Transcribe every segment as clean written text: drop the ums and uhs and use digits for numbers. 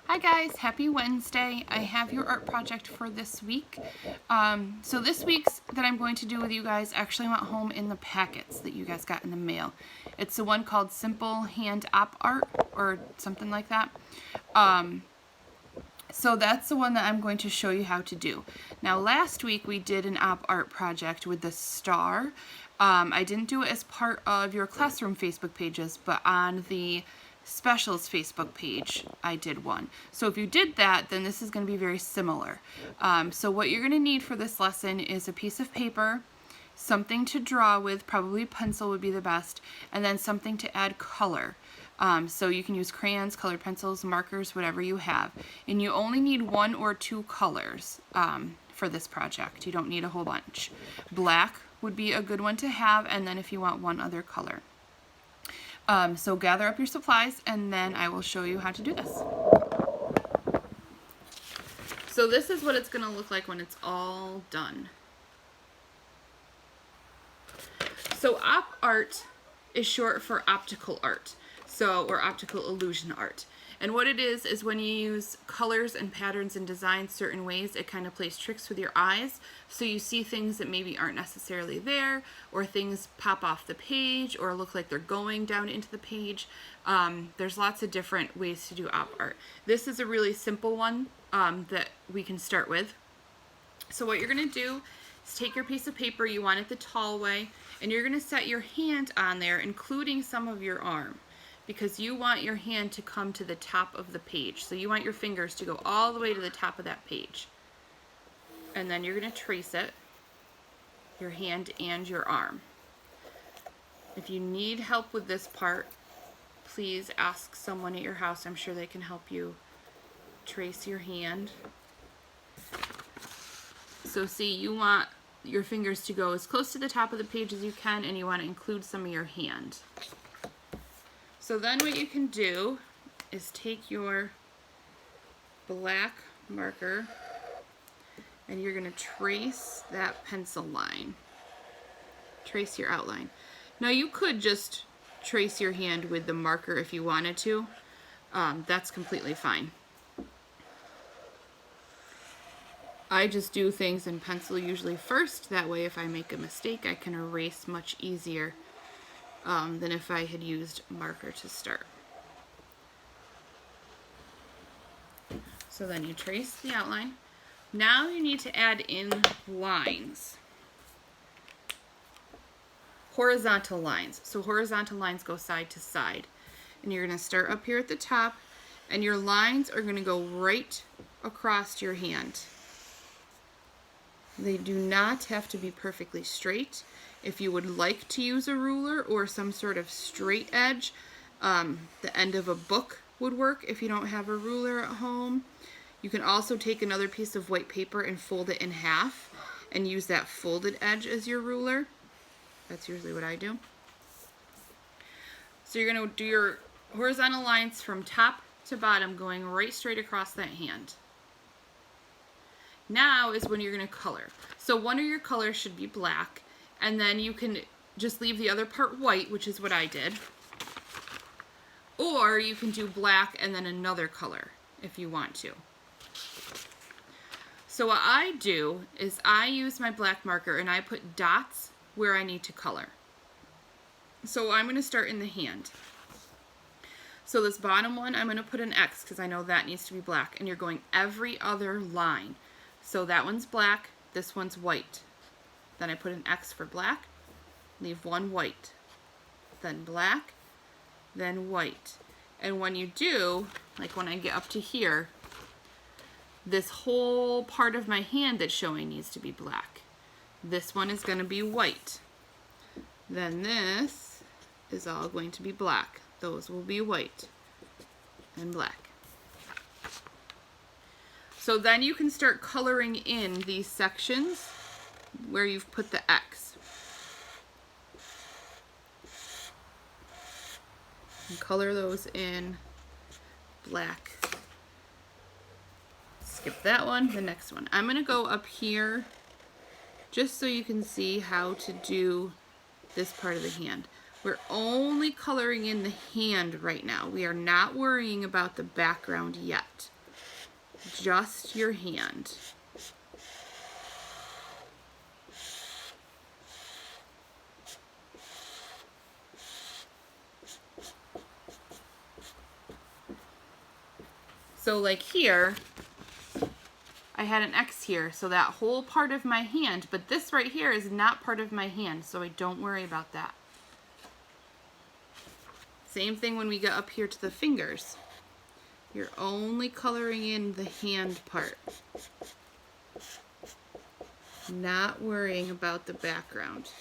Hi guys, happy Wednesday. I have your art project for this week. So this week's that I'm going to do with you guys actually went home in the packets that you guys got in the mail. It's the one called Simple Hand Op Art or something like that. So that's the one that I'm going to show you how to do. Now last week we did an op art project with the star. I didn't do it as part of your classroom Facebook pages, but on the specials Facebook page I did one. So if you did that, then this is going to be very similar. So what you're going to need for this lesson is a piece of paper, something to draw with, probably pencil would be the best, and then something to add color. So you can use crayons, colored pencils, markers, whatever you have. And you only need 1 or 2 colors for this project. You don't need a whole bunch. Black would be a good one to have, and then if you want one other color. So gather up your supplies, and then I will show you how to do this. So this is what it's going to look like when it's all done. So op art is short for optical art, or optical illusion art. And what it is when you use colors and patterns and designs certain ways, it kind of plays tricks with your eyes. So you see things that maybe aren't necessarily there, or things pop off the page, or look like they're going down into the page. There's lots of different ways to do op art. This is a really simple one that we can start with. So what you're going to do is take your piece of paper, you want it the tall way, and you're going to set your hand on there, including some of your arm, because you want your hand to come to the top of the page. So you want your fingers to go all the way to the top of that page. And then you're going to trace it, your hand and your arm. If you need help with this part, please ask someone at your house. I'm sure they can help you trace your hand. So see, you want your fingers to go as close to the top of the page as you can, and you want to include some of your hand. So then what you can do is take your black marker and you're going to trace that pencil line. Trace your outline. Now you could just trace your hand with the marker if you wanted to. That's completely fine. I just do things in pencil usually first. That way if I make a mistake, I can erase much easier than if I had used marker to start. So then you trace the outline. Now you need to add in lines. Horizontal lines. So horizontal lines go side to side. And you're going to start up here at the top, and your lines are going to go right across your hand. They do not have to be perfectly straight. If you would like to use a ruler or some sort of straight edge, the end of a book would work if you don't have a ruler at home. You can also take another piece of white paper and fold it in half and use that folded edge as your ruler. That's usually what I do. So you're going to do your horizontal lines from top to bottom, going right straight across that hand. Now is when you're going to color. So one of your colors should be black, and then you can just leave the other part white, which is what I did. Or you can do black and then another color if you want to. So what I do is I use my black marker and I put dots where I need to color. So I'm going to start in the hand. So this bottom one, I'm going to put an X because I know that needs to be black, and you're going every other line. So that one's black, this one's white. Then I put an X for black, leave one white, then black, then white. And when you do, like when I get up to here, this whole part of my hand that's showing needs to be black. This one is going to be white. Then this is all going to be black. Those will be white and black. So then you can start coloring in these sections where you've put the X. And color those in black. Skip that one, the next one. I'm going to go up here just so you can see how to do this part of the hand. We're only coloring in the hand right now. We are not worrying about the background yet. just your hand. So like here, I had an X here, so that whole part of my hand, but this right here is not part of my hand, so I don't worry about that. Same thing when we get up here to the fingers. You're only coloring in the hand part, not worrying about the background.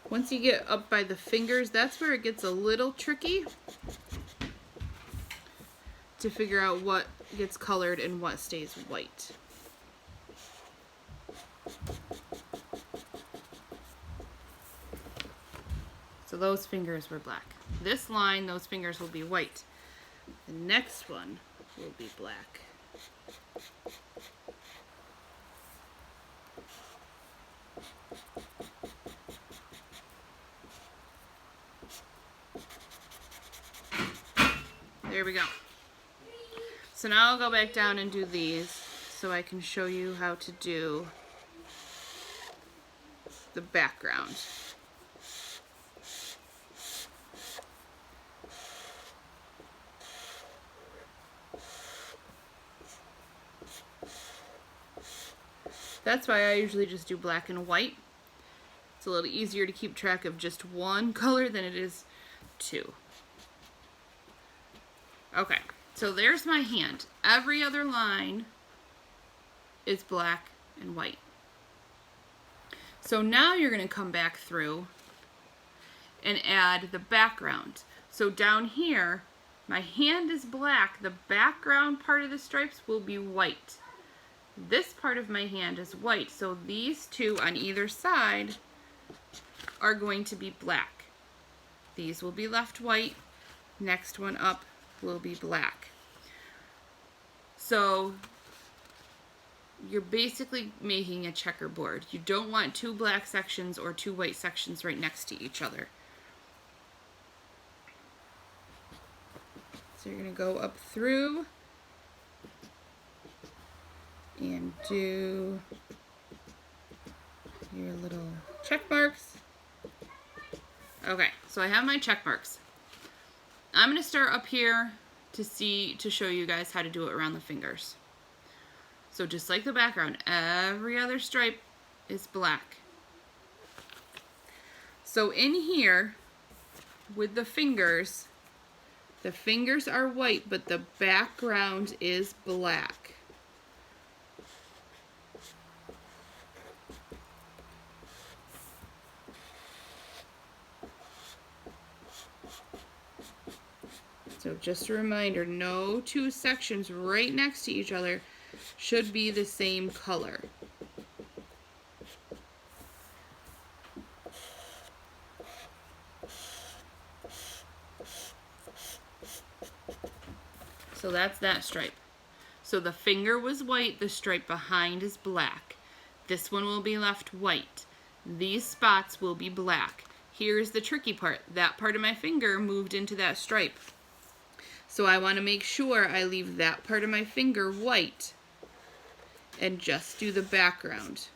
Once you get up by the fingers, that's where it gets a little tricky to figure out what gets colored and what stays white. So those fingers were black. This line, those fingers will be white. The next one will be black. There we go. So now I'll go back down and do these so I can show you how to do the background. That's why I usually just do black and white. It's a little easier to keep track of just one color than it is two. Okay, so there's my hand. Every other line is black and white. So now you're going to come back through and add the background. So down here, my hand is black. The background part of the stripes will be white. This part of my hand is white, so these two on either side are going to be black. These will be left white. Next one up will be black. So you're basically making a checkerboard. You don't want two black sections or two white sections right next to each other. So you're going to go up through and do your little check marks. Okay, so I have my check marks. I'm going to start up here to show you guys how to do it around the fingers. So just like the background, every other stripe is black. So in here with the fingers are white, but the background is black. So just a reminder, no two sections right next to each other should be the same color. So that's that stripe. So the finger was white, the stripe behind is black. This one will be left white. These spots will be black. Here's the tricky part. That part of my finger moved into that stripe. So I want to make sure I leave that part of my finger white and just do the background.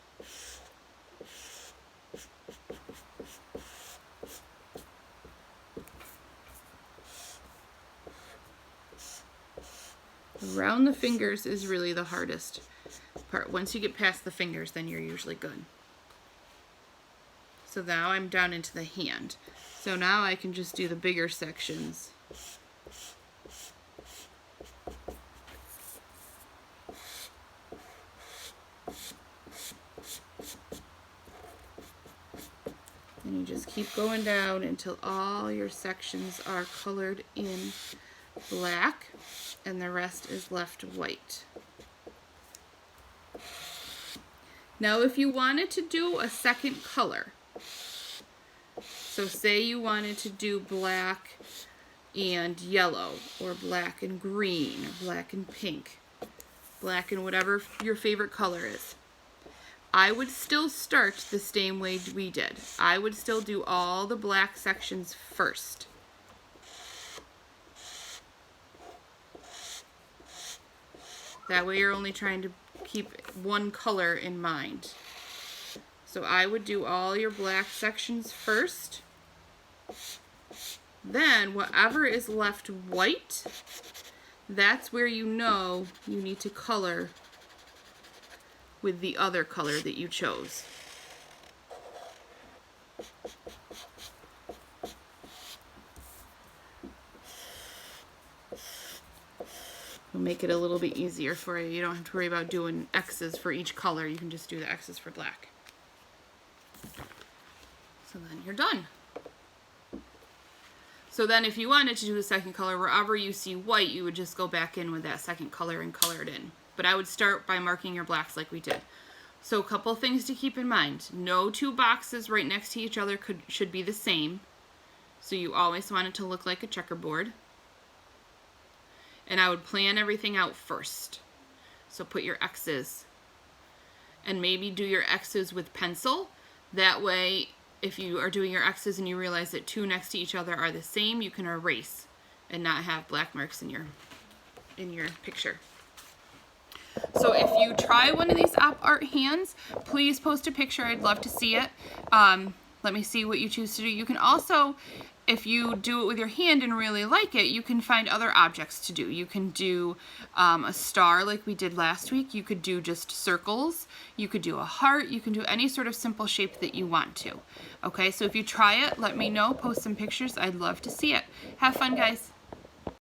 Around the fingers is really the hardest part. Once you get past the fingers, then you're usually good. So now I'm down into the hand. So now I can just do the bigger sections. And you just keep going down until all your sections are colored in black and the rest is left white. Now if you wanted to do a second color, so say you wanted to do black and yellow, or black and green, or black and pink, black and whatever your favorite color is, I would still start the same way we did. I would still do all the black sections first. That way you're only trying to keep one color in mind. So I would do all your black sections first. Then whatever is left white, that's where you know you need to color with the other color that you chose. It'll make it a little bit easier for you. You don't have to worry about doing X's for each color. You can just do the X's for black. So then you're done. So then if you wanted to do the second color, wherever you see white, you would just go back in with that second color and color it in. But I would start by marking your blacks like we did. So a couple things to keep in mind. No two boxes right next to each other should be the same. So you always want it to look like a checkerboard. And I would plan everything out first. So put your X's. And maybe do your X's with pencil. That way, if you are doing your X's and you realize that two next to each other are the same, you can erase and not have black marks in your picture. So if you try one of these op art hands, please post a picture. I'd love to see it. Let me see what you choose to do. You can also, if you do it with your hand and really like it, you can find other objects to do. You can do a star like we did last week. You could do just circles. You could do a heart. You can do any sort of simple shape that you want to. Okay, so if you try it, let me know. Post some pictures. I'd love to see it. Have fun, guys.